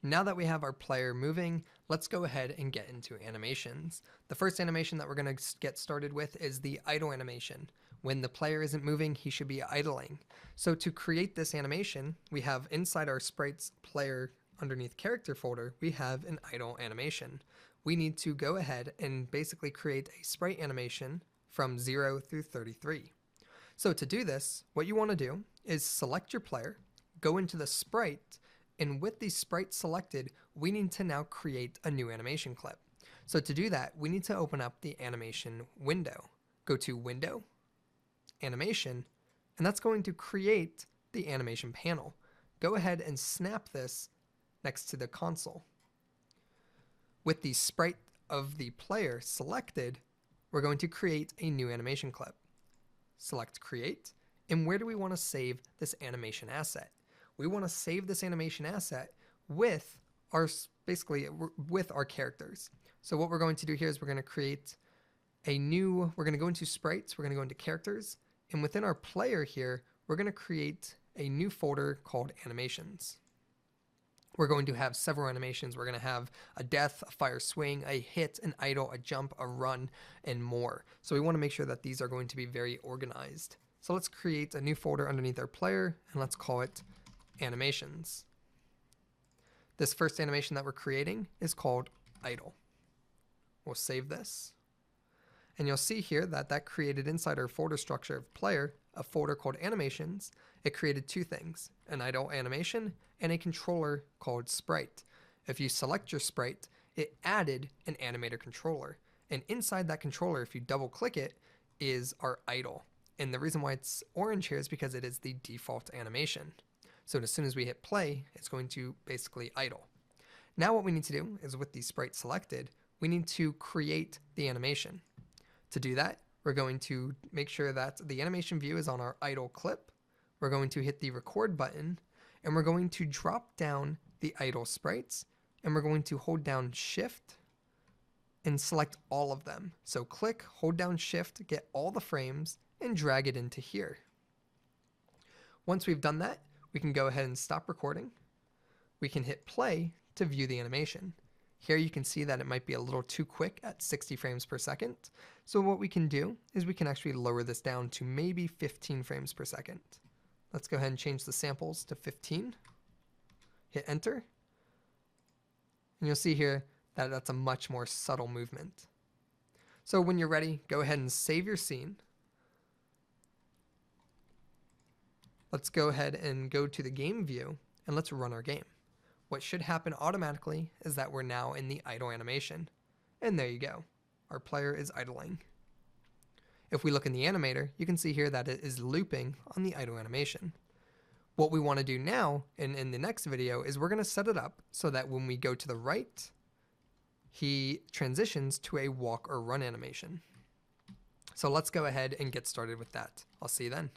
Now that we have our player moving, let's go ahead and get into animations. The first animation that we're going to get started with is the idle animation. When the player isn't moving, he should be idling. So to create this animation, we have inside our sprites player underneath character folder, we have an idle animation. We need to go ahead and basically create a sprite animation from 0 through 33. So to do this, what you want to do is select your player, go into the sprite, and with the sprite selected, we need to now create a new animation clip. So to do that, we need to open up the animation window. Go to Window, Animation, and that's going to create the animation panel. Go ahead and snap this next to the console. With the sprite of the player selected, we're going to create a new animation clip. Select Create, and where do we want to save this animation asset? We want to save this animation asset with our characters. So what we're going to do here is we're going to create we're going to go into sprites, we're going to go into characters, and within our player here, we're going to create a new folder called animations. We're going to have several animations. We're going to have a death, a fire swing, a hit, an idle, a jump, a run, and more. So we want to make sure that these are going to be very organized. So let's create a new folder underneath our player, and let's call it animations. This first animation that we're creating is called idle. We'll save this. And you'll see here that created inside our folder structure of player a folder called animations. It created two things, an idle animation and a controller called sprite. If you select your sprite, it added an animator controller. And inside that controller, if you double click it, is our idle. And the reason why it's orange here is because it is the default animation. So as soon as we hit play, it's going to basically idle. Now what we need to do is with the sprite selected, we need to create the animation. To do that, we're going to make sure that the animation view is on our idle clip. We're going to hit the record button, and we're going to drop down the idle sprites, and we're going to hold down Shift and select all of them. So click, hold down Shift, get all the frames, and drag it into here. Once we've done that, we can go ahead and stop recording. We can hit play to view the animation. Here you can see that it might be a little too quick at 60 frames per second. So what we can do is we can actually lower this down to maybe 15 frames per second. Let's go ahead and change the samples to 15. Hit enter. And you'll see here that that's a much more subtle movement. So when you're ready, go ahead and save your scene. Let's go ahead and go to the game view and let's run our game. What should happen automatically is that we're now in the idle animation. And there you go. Our player is idling. If we look in the animator, you can see here that it is looping on the idle animation. What we want to do now in the next video is we're going to set it up so that when we go to the right, he transitions to a walk or run animation. So let's go ahead and get started with that. I'll see you then.